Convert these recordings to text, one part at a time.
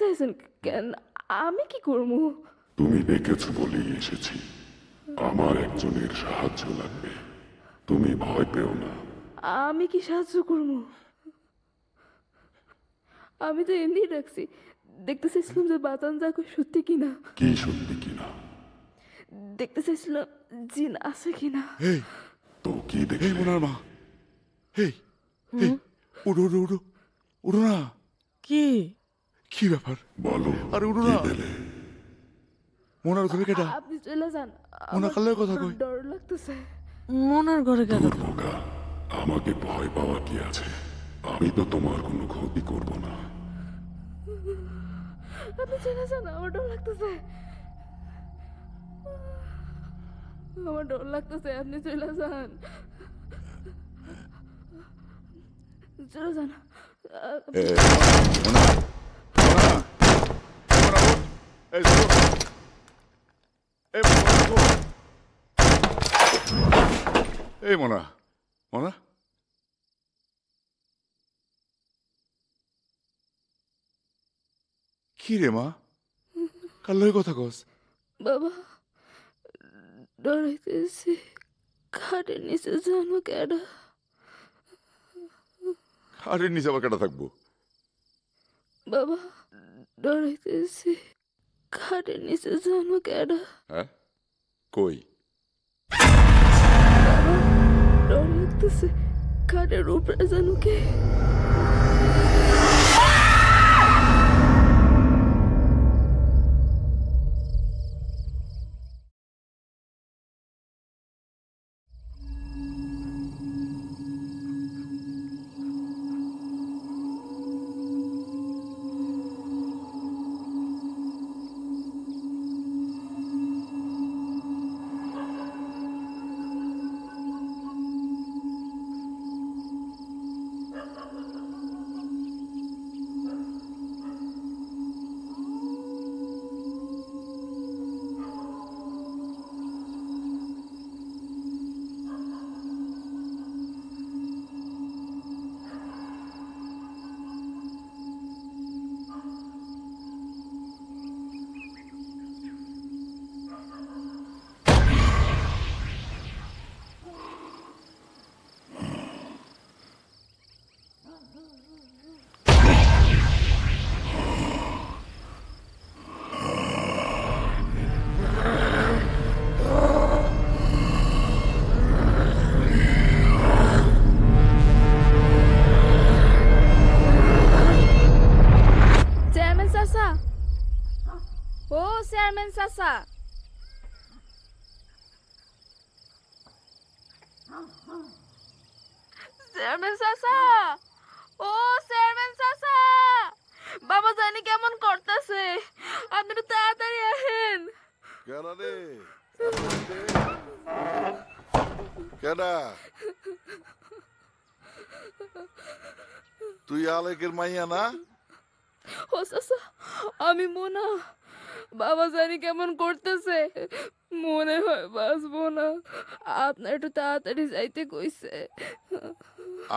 চাইছেন কেন? আমি কি করবো? তুমি ডেকেছ বলেই এসেছি। আমার একজনের সাহায্য লাগবে, তুমি ভয় পেও না। আমি কি সাহায্য করবো? আমি তো এমনি রাখছি, দেখতে চাইছিলাম যে বাতান যা কই সত্যি কিনা। কি সত্যি কিনা? দেখতে চাইছিলাম জিন আছে কিনা। তো কি দেখে? মোনার মা, এই উড়ো উড়ো উড়ো উড়ো না। কি কি ব্যাপার? বলো, আরে উড়ো কি না। পেলে? মোনার ঘরে কেটা? আপনি চলে যান, মোনা আমার কালের কথা কই। ডর লাগতেছে। মনের ঘরে গেল? বোকা, আমাকে ভয় পাওয়া কি আছে? আমি তো তোমার কোনো ক্ষতি করব না। আপনি চলে যান, আমার ডর লাগতেছে। আমার ডর লাগতেছে, আপনি চলে যান। চলে যান। মোনা, মোনা, মোনা উঠ। এই শোনো। এই মোনা উঠ। এই মোনা, মোনা। কি রে মা, কার লগে কথা কস? বাবা, ডরাইতেছি। খাটের নিচে জানো কেডা? আরে নিচে আবার কেটা থাকবো? বাবা, ডরাইতেছি। খাটের নিচে জানো কেডা? হ্যাঁ, কই? বাবা, ডর লাগতেছে। খাটের উপরে জানো কে? চেয়ারম্যান চাচা, চেয়ারম্যান চাচা, ও চেয়ারম্যান চাচা, বাবা জানি কেমন করতেছে, আপনি একটু তাড়াতাড়ি আসেন। কেডা রে? কেডা? তুই আলেকের মাইয়া না? ও চাচা, আমি মোনা। বাবা জানি কেমন করতেছে, মনে হয় বাঁচবো না, আপনার একটু তাড়াতাড়ি যাইতে কইছে।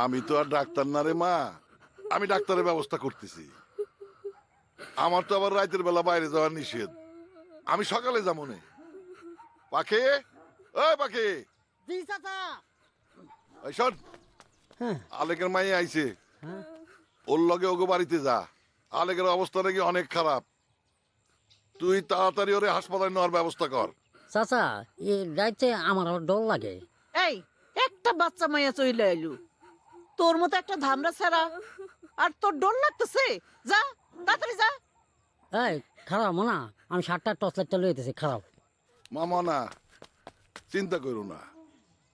আমি তো আর ডাক্তার না রে মা, আমি ডাক্তারের ব্যবস্থা করতেছি। আমার তো আবার রাতের বেলা বাইরে যাওয়ার নিষেধ, আমি সকালে যাবো নে। পাখি, ওই পাখি, জি চাচা। ওই শোন, হ্যাঁ। আলেকের মাই আইছে, হ্যাঁ। ওর লগে ওগো বাড়িতে যা। আলেকের অবস্থা নাকি অনেক খারাপ, তুই তাড়াতাড়ি ওরে হাসপাতালে নেওয়ার ব্যবস্থা কর। চাচা, এই রাইতে আমার আবার ডর লাগে। এই একটা বাচ্চা মাইয়া চইলে আইলু, তোর মতো একটা ধামরা ছাড়া, আর তোর ডর লাগতেছে? যা তাড়াতাড়ি যা। এই খারাপ মনা, আমি 7টা টর্চ লাইটটা লইতেছি, খারাপ। মামা না, চিন্তা করো না,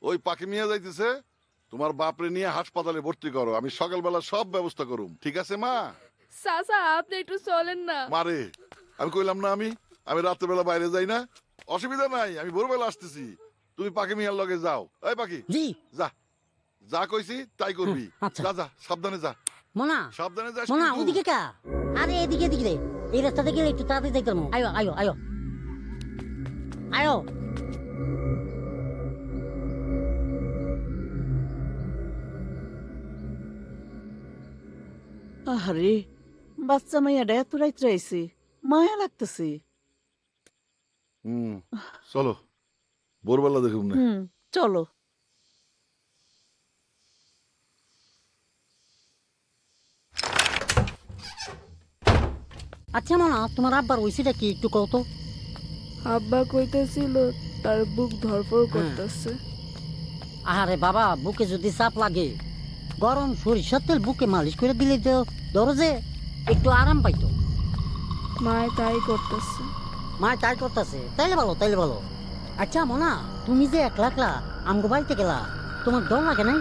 ওই পাখি মিয়া যাইতেছে, তোমার বাপরে নিয়ে হাসপাতালে ভর্তি করো, আমি সকালবেলা সব ব্যবস্থা করুম, ঠিক আছে মা? চাচা আপনি একটু চলেন না। মারে, আমি কইলাম না আমি রাত্রেবেলা বাইরে যাই না, অসুবিধা নাই, আমি ভোরবেলা আসতেছি, তুমি পাখি মিয়ার লগে যাও। এই পাখি, জি। যা, যা কইছি তাই করবি। আচ্ছা। যা যা, সাবধানে যা, মনা, সাবধানে যাস মনা, কিন্তু। ওদিকে কা? আরে এদিকে এদিকে রে, এই রাস্তাতে গেলে একটু তাড়াতাড়ি যাইতাম। আয়ো আয়ো আয়ো আয়ো। আরে বাচ্চা মাইয়াটা এত রাইতে আইছে, মায়া লাগতেছে। চলো ভোরবেলা দেখুন না। চলো। আচ্ছা মানা, তোমার আব্বার ওইসিটা কি একটু কত? আব্বা কইতেছিল তার বুক ধরফর করতেছে। আরে বাবা, বুকে যদি চাপ লাগে গরম সরিষার তেল বুকে মালিশ করে দিলে তো ধরো যে একটু আরাম পাইতো। মায় তাই করতেছে। মা তাই করতেছে, তাইলে ভালো তাইলে ভালো। আচ্ছা মনা, তুমি যে একলা একলা আমগো বাড়িতে গেলা, তোমার ডর লাগে নাই?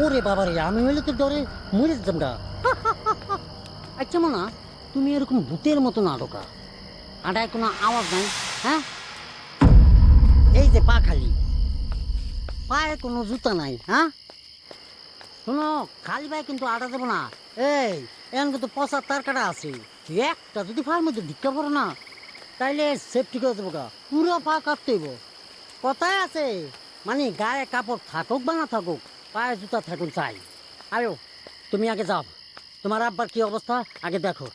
ওরে বাবা রে, আমি হইলে তো ডরে মরে যেতাম গা। আচ্ছা মনা, তুমি এরকম ভূতের মতো না ঢোকা, আটায় কোনো আওয়াজ নাই? হ্যাঁ, এই যে পা খালি, পায়ে কোনো জুতা নাই। হ্যাঁ শোনো, খালি পায়ে কিন্তু আটা দেবো না। এই এখন কিন্তু পচা তার কাটা আছে, একটা যদি পায়ের মধ্যে ঢিক্কা পড়ো না, তাইলে সেফটি করে দেবো গা, পুরো পা কাটতে হইব। কথায় আছে, মানে গায়ে কাপড় থাকুক বা না থাকুক, পায়ে জুতা থাকুক চাই। আয়ো, তুমি আগে যাও, তোমার আব্বার কি অবস্থা আগে দেখো।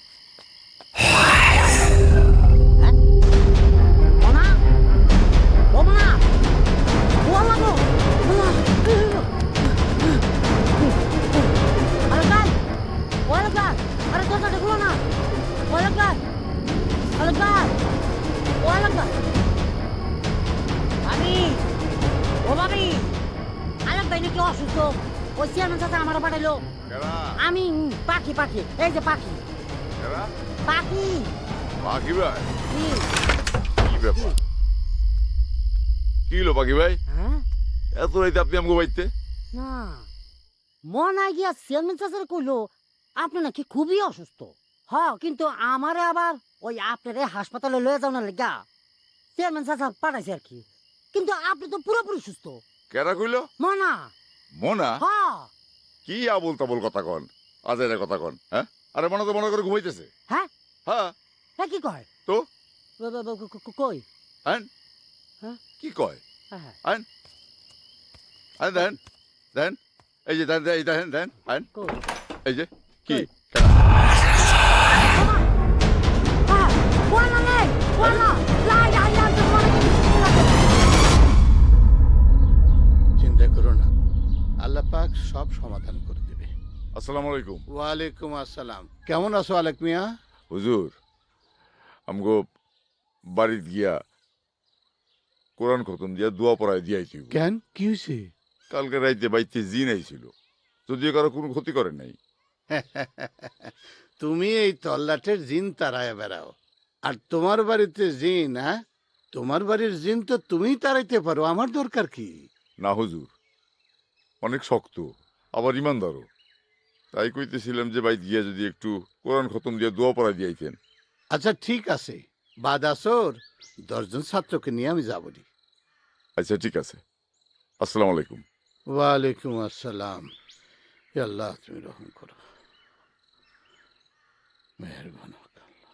হ্যাঁ? মনা? ও মনা? ও আল্লাহ গো! মনা! আরে ভাই! ও আল্লাহ ভাই! আরে দরজাটা খুলো না! ও আল্লাহ ভাই! আল্লাহ ভাই! ও আল্লাহ ভাই! ভাবি! ও ভাবি! আল্লাহ ভাই নাকি অসুস্থ? ওই চেয়ারম্যান চাচা আমার পাঠাইলো। আমি পাখি পাখি, এই যে পাখি পাখি। পাখি ভাই, কি ব্যাপার? কি হলো পাখি ভাই? হ্যাঁ এত রাইতে আপনি আমাকে বাইতে? না, মনে গিয়া চেয়ারম্যান চাচার কইলো আপনি নাকি খুবই অসুস্থ। হ্যাঁ, কিন্তু আমারে আবার ওই আপনারে হাসপাতালে লয়ে যাও না লেগা চেয়ারম্যান চাচা পাঠাইছে আর কি। কিন্তু আপনি তো পুরোপুরি সুস্থ। কেরা কইলো? মনা। মনা? হ্যাঁ। কি আবল তাবল কথা কন, আজের কথা কন। হ্যাঁ, আরে মনে তো মনে করে ঘুমাইতেছে। হ্যাঁ হ্যাঁ। হ্যাঁ, কি কয় তো কই? হ্যাঁ হ্যাঁ কি কয়? হ্যাঁ আইন আইন দেন দেন, এই যে দেন এই দেখেন দেন আইন, কই? এই যে কি চিন্তা করো না, আল্লাহ পাক সব সমাধান করে দেবে। আসসালামু আলাইকুম। ওয়ালাইকুম আসসালাম। কেমন আছো আলেক মিয়া? হুজুর, আমগো বাড়িত গিয়া কোরআন খতম দিয়া দোয়া পড়ায় দিয়াইছি। কেন, কি হয়েছে? কালকে রাইতে বাইতে জিন আইছিল, যদিও কারো কোনো ক্ষতি করে নাই। তুমি এই তল্লাটের জিন তাড়ায় বেড়াও, আর তোমার বাড়িতে জিন? হ্যাঁ, তোমার বাড়ির জিন তো তুমিই তাড়াইতে পারো, আমার দরকার কি? না হুজুর, অনেক শক্ত আবার ইমানদারও, তাই কইতেছিলাম যে বাইত গিয়া যদি একটু কোরআন খতম দিয়া দোয়া পড়ায় দিয়াইতেন। আচ্ছা ঠিক আছে, বাদ আসর 10 জন ছাত্রকে নিয়ে আমি যাবনি। আচ্ছা ঠিক আছে, আসসালামু আলাইকুম। ওয়ালাইকুম আসসালাম। হে আল্লাহ, তুমি রহম করো, মেহেরবান হোক আল্লাহ।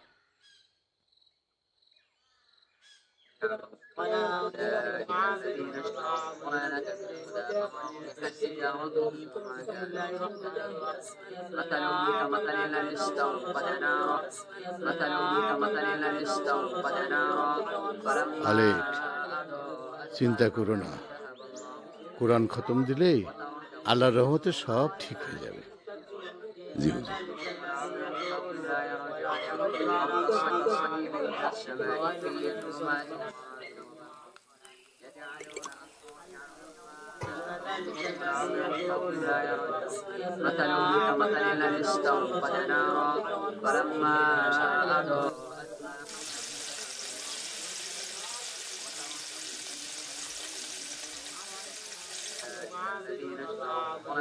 আলেক, চিন্তা করো না, কোরআন খতম দিলেই আল্লাহর রহমতে সব ঠিক হয়ে যাবে। জি হুজুর।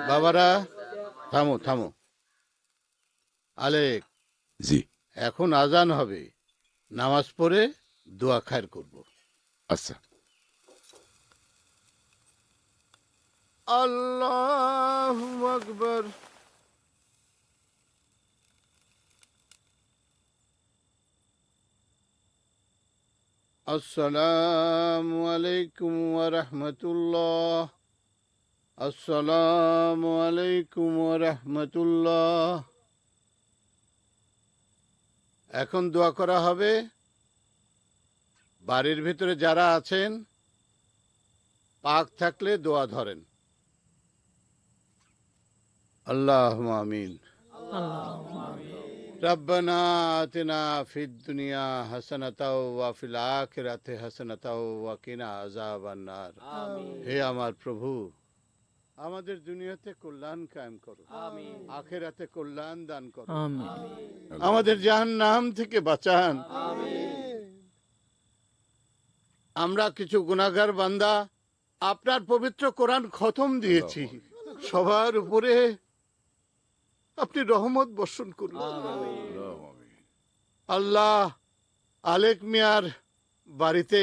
বাবারা, থামো থামো। আলেক, জি। এখন আজান হবে, নামাজ পড়ে দোয়া খায়ের করব। আচ্ছা। আল্লাহু আকবার। আসসালামু আলাইকুম ওয়া রাহমাতুল্লাহ। আসসালামু আলাইকুম ওয়া রাহমাতুল্লাহ। এখন দোয়া করা হবে। বাড়ির ভিতরে যারা আছেন পাক থাকলে দোয়া ধরেন। আল্লাহুম্মা আমিন। রব্বানা আতিনা ফিদ দুনিয়া হাসানাতাও ওয়া ফিল আখিরাতি হাসানাতাও ওয়া কিনা আযাবান নার। হে আমার প্রভু, আমাদের দুনিয়াতে কল্যাণ কায়েম করো, আখিরাতে কল্যাণ দান করো, আমাদের জাহান্নাম থেকে বাঁচান। আমরা কিছু গুনাহগার বান্দা আপনার পবিত্র কোরআন খতম দিয়েছি, সবার উপরে আপনি রহমত বর্ষণ করুন। আল্লাহ, আলেক মিয়ার বাড়িতে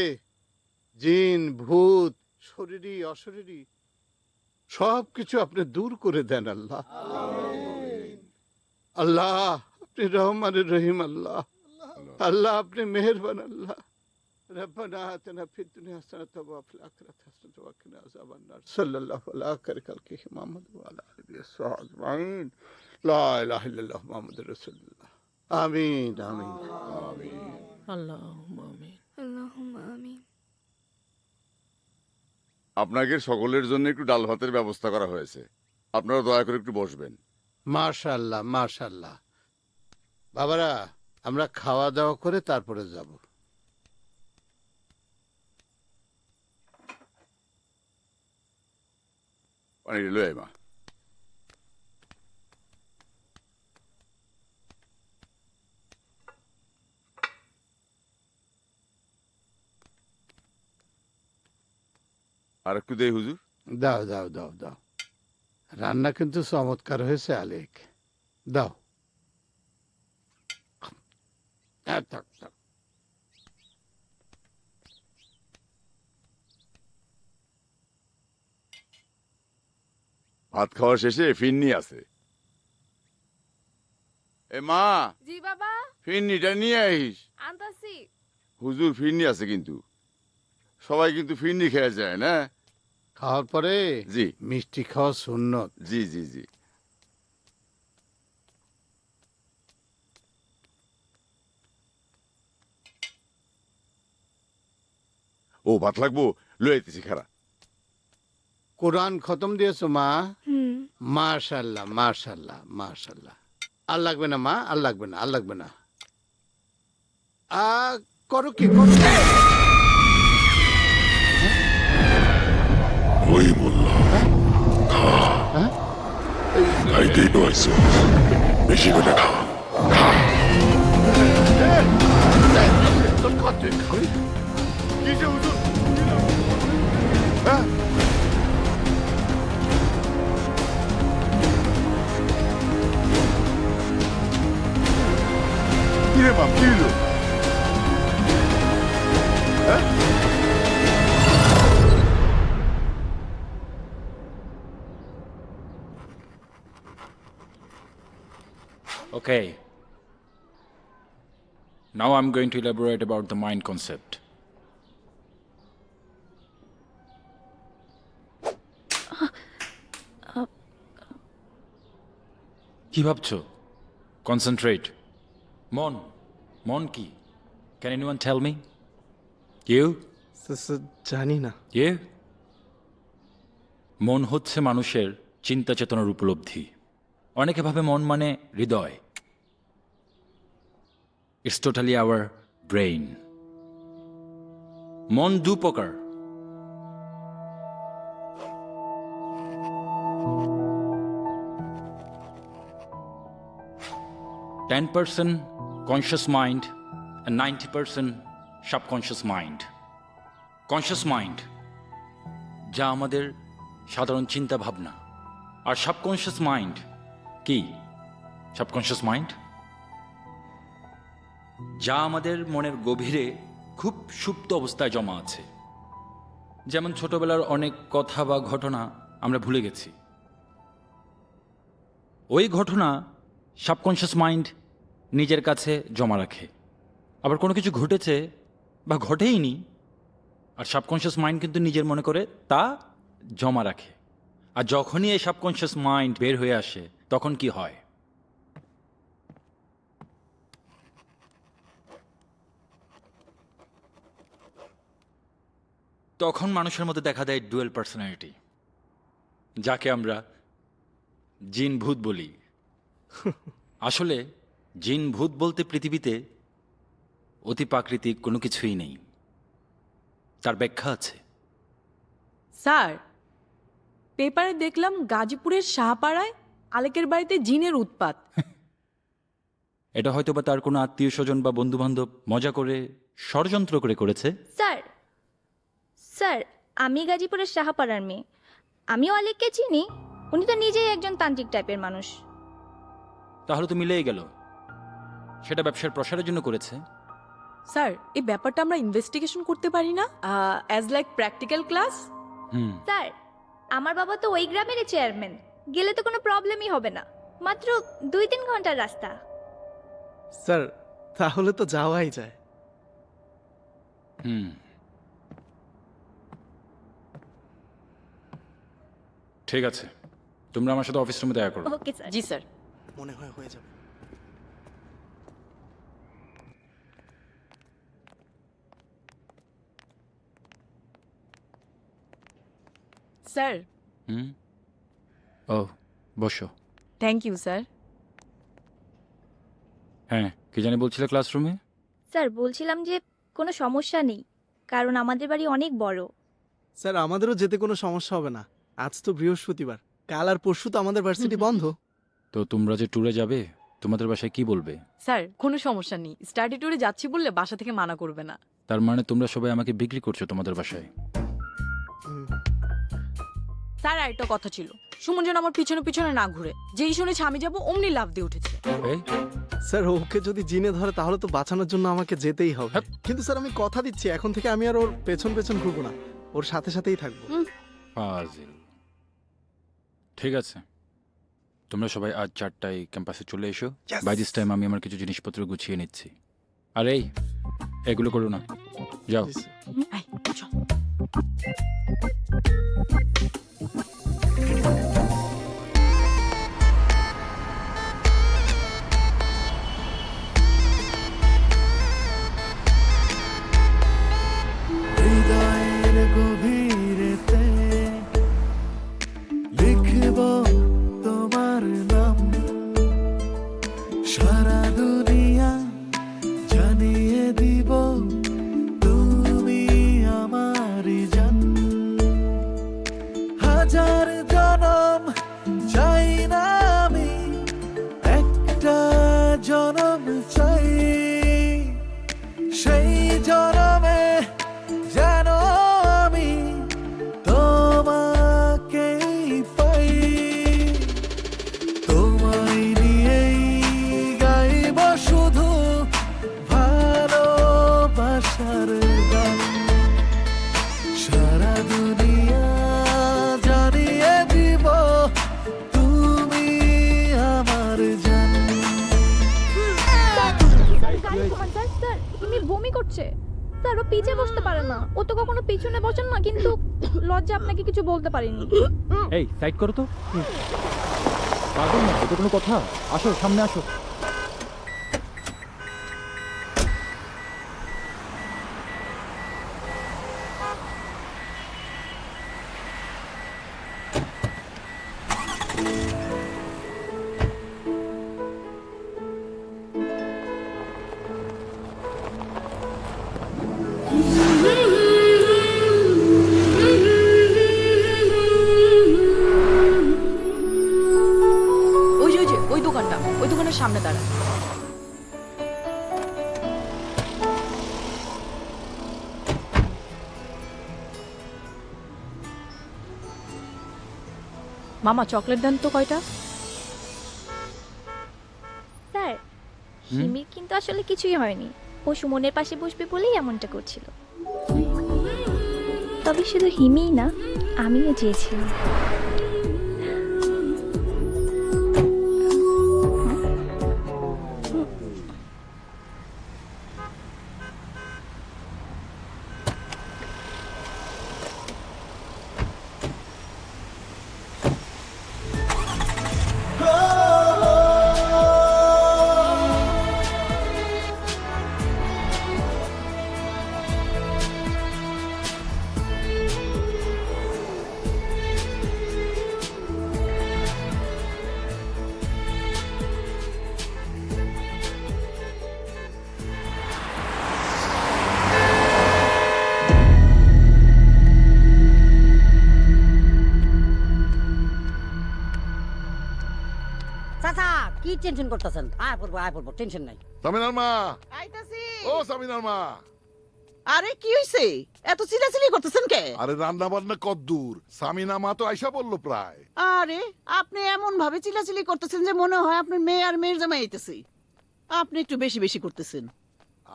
জিন ভূত শরীরী অশরীরী সব কিছু আপনি দূর করে দেন আল্লাহ। আল্লাহ আপনি রহমানের রহিম আল্লাহ। আল্লাহ আপনি মেহেরবান আল্লাহ। ربنا آتنا في الدنيا حسنة وفي الآخرة حسنة وقنا عذاب النار صلى الله على خير خلقه محمد وعلى آله وصحبه أجمعين لا إله إلا الله محمد رسول الله آمين آمين آمين আল্লাহুম্মা আমিন। আল্লাহুম্মা আমিন। আপনাকে সকলের জন্য একটু ডাল ভাতের ব্যবস্থা করা হয়েছে, আপনারা দয়া করে একটু বসবেন। মাশাআল্লাহ মাশাআল্লাহ। বাবারা, আমরা খাওয়া দাওয়া করে তারপরে যাব। পানি লই মা। আর একটু দেই হুজুর। দাও দাও দাও দাও, রান্না কিন্তু চমৎকার হয়েছে আলেক, দাও। থাক থাক। ভাত খাওয়া শেষে ফিরনি আছে। এ মা, জি বাবা, ফিরনিটা নিয়ে আইস। আনতাছি। হুজুর ফিরনি আছে কিন্তু, সবাই কিন্তু ফিরনি খেয়ে যায় না। খাওয়ার পরে জি মিষ্টি খাওয়া সুন্নত। জি জি জি। ও ভাত লাগবো, লই আইতেছি খারা। কোরআন খতম দিয়েছো মা? হুম। মাশাআল্লাহ মাশাআল্লাহ মাশাআল্লাহ। আর লাগবে না মা, আর লাগবে না, আর লাগবে না। করো কি করো? ওই মোল্লা, খা, খাইতেই তো আইছো, বেশি করে খা, খা। তোর কত খাই? কি যে হুজুর? হ্যাঁ? কি রে বাপ, কি হলো? হ্যাঁ? Okay. Now I'm going to elaborate about the mind concept. কি ভাবছো? Concentrate. মন, মন কি? Can anyone tell me? You? জানি না। You? মন হচ্ছে মানুষের চিন্তা চেতনার উপলব্ধি। অনেকে ভাবে মন মানে হৃদয়। It's totally our brain. মন দু প্রকার। (10% conscious mind and 90% subconscious mind. Conscious mind, যা আমাদের সাধারণ চিন্তা ভাবনা, আর সাবকনশিয়াস মাইন্ড কি? সাবকনশিয়াস মাইন্ড যা আমাদের মনের গভীরে খুব সুপ্ত অবস্থায় জমা আছে। যেমন ছোটবেলার অনেক কথা বা ঘটনা আমরা ভুলে গেছি, ওই ঘটনা সাবকনশিয়াস মাইন্ড নিজের কাছে জমা রাখে। আবার কোনো কিছু ঘটেছে বা ঘটেইনি, আর সাবকনশিয়াস মাইন্ড কিন্তু নিজের মনে করে তা জমা রাখে। আর যখনই এই সাবকনশিয়াস মাইন্ড বের হয়ে আসে তখন কি হয়? তখন মানুষের মধ্যে দেখা দেয় ডুয়েল পার্সোনালিটি, যাকে আমরা জিন ভূত বলি। আসলে জিন ভূত বলতে পৃথিবীতে অতি প্রাকৃতিক কোনো কিছুই নেই, তার ব্যাখ্যা আছে। স্যার, পেপারে দেখলাম গাজীপুরের শাহপাড়ায় আলেকের বাড়িতে জিনের উৎপাত। এটা হয়তো বা তার কোনো আত্মীয় স্বজন বা বন্ধু বান্ধব মজা করে ষড়যন্ত্র করে করেছে। স্যার স্যার আমি গাজীপুরের শাহপাড়ার মেয়ে, আমিও অলেককে চিনি। উনি তো নিজেই একজন তান্ত্রিক টাইপের মানুষ। তাহলে তো মিলেই গেল, সেটা ব্যবসার প্রসারের জন্য করেছে। স্যার, এই ব্যাপারটা আমরা ইনভেস্টিগেশন করতে পারি না, as like practical class? Sir আমার বাবা তো ওই গ্রামেরই চেয়ারম্যান, গেলে তো কোনো প্রবলেমই হবে না, মাত্র 2-3 ঘন্টার রাস্তা। স্যার তাহলে তো যাওয়াই যায়। ঠিক আছে, তোমরা আমার সাথে অফিস রুমে দেখা করো। Okay sir. জি স্যার। মনে হয় হয়ে যাবে। স্যার। ও বসো। Thank you sir. হ্যাঁ, কি জানি বলছিলে ক্লাসরুমে? স্যার বলছিলাম যে কোনো সমস্যা নেই, কারণ আমাদের বাড়ি অনেক বড়। স্যার আমাদেরও যেতে কোনো সমস্যা হবে না, আজ তো বৃহস্পতিবার, কাল আর পরশু তো আমাদের ভার্সিটি বন্ধ। তো তোমরা যে ট্যুরে যাবে, তোমাদের বাসায় কি বলবে? স্যার কোনো সমস্যা নেই, স্টাডি ট্যুরে যাচ্ছি বললে বাসা থেকে মানা করবে না। তার মানে তোমরা সবাই আমাকে বিক্রি করছো তোমাদের বাসায়? স্যার আর একটা কথা ছিল, সুমন যেন আমার পিছনে পিছনে না ঘুরে, যেই শুনেছে আমি যাবো অমনি লাফ দিয়ে উঠেছে। স্যার ওকে যদি জিনে ধরে তাহলে তো বাঁচানোর জন্য আমাকে যেতেই হবে। কিন্তু স্যার আমি কথা দিচ্ছি, এখন থেকে আমি আর ওর পেছন পেছন ঘুরবো না, ওর সাথে সাথেই থাকবো। ফাজিল। ঠিক আছে, তোমরা সবাই আজ 4টায় ক্যাম্পাসে চলে এসো। বাই দিস টাইম আমি আমার কিছু জিনিসপত্র গুছিয়ে নিচ্ছি। আর এই এগুলো করো না, যাও। হৃদয়ের গভীরেতে লিখব তোমার নাম, সারা দুনিয়া জানিয়ে দিব তুমি আমারই জান। হাজার জনম চাই না আমি, একটা জনম চাই, সেই জনমে যেন আমি তোমাকেই পাই। তোমায় নিয়েই গাইব শুধু ভালোবাসার গান, সারা দুনিয়া জানিয়ে দিব তুমি আমার জান। স্যার তুমি বমি করছে। স্যার ও পিছে বসতে পারে না, ও তো কখনো পিছনে বসেন না, কিন্তু লজ্জা আপনাকে কিছু বলতে পারিনি। এই সাইড করো তো। পাগল না, এটা কোনো কথা? আসো সামনে আসো। ওই দোকানটা, ওই দোকানের সামনে দাঁড়া। মামা চকলেট দেন তো কয়টা। স্যার হিমির কিন্তু আসলে কিছুই হয়নি, ও সুমনের পাশে বসবে বলেই এমনটা করছিল। তবে শুধু হিমিই না, আমিও চেয়েছিলাম। চাচা কি টেনশন করতেছেন? আয় পড়বো টেনশন নাই। সামিনার মা, আইতাছি। ও সামিনার মা। আরে কি হইছে? এত চিল্লাচিল্লি করতেছেন কে? আরে রান্না বান্না কদ্দূর? সামিনা মা তো আইসা বললো প্রায়। আরে আপনি এমন ভাবে চিল্লাচিল্লি করতেছেন যে মনে হয় আপনার মেয়ে আর মেয়ের জামাই আইতেছে। আপনি একটু বেশি বেশি করতেছেন।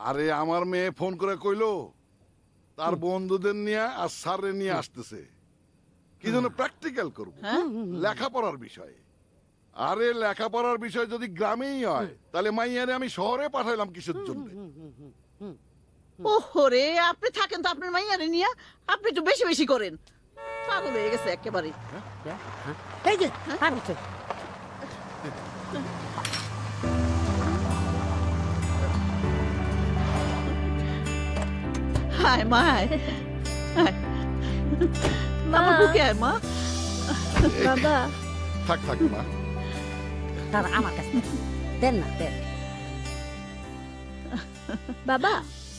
আরে আমার মেয়ে ফোন করে কইলো তার বন্ধুদের নিয়ে আর স্যারে নিয়ে আসতেছে, কি জন্য প্র্যাকটিক্যাল করবো, লেখাপড়ার বিষয়। আরে লেখাপড়ার বিষয় যদি গ্রামেই হয় তাহলে মাইয়ারে আমি শহরে পাঠাইলাম কিসের জন্য? ওহরে আপনি থাকেন তো আপনার মাইয়ারে নিয়ে, আপনি একটু বেশি বেশি করেন। পাগল হয়ে গেছে একেবারে। এই যে হায় মা, হায় মা আমার বুকে আয় মা। বাবা থাক থাক মা, তার আমার কাছে দেন না দেন। বাবা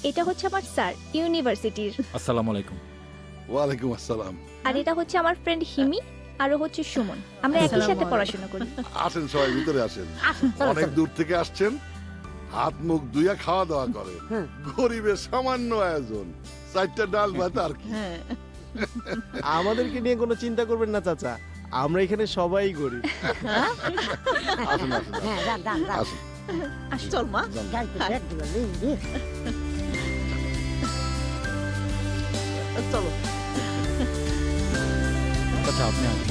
এটা হচ্ছে আমার স্যার ইউনিভার্সিটির, আসসালামু আলাইকুম। ওয়ালাইকুম আসসালাম। আর এটা হচ্ছে আমার ফ্রেন্ড হিমি, আরো হচ্ছে সুমন। আমরা একই সাথে পড়াশোনা করি। আসেন সবাই ভিতরে আসেন। চলো, অনেক চলো। দূর থেকে আসছেন, হাত মুখ ধুইয়া খাওয়া দাওয়া করেন। গরিবের সামান্য আয়োজন, 4টা ডাল ভাত আর কি। আমাদেরকে নিয়ে কোনো চিন্তা করবেন না চাচা, আমরা এখানে সবাই গরিব। আসুন আসুন হ্যাঁ যান যান যান। আসুন। চল মা। গাড়িতে ব্যাগ দিল রে। চলো। আচ্ছা আপনি আসুন।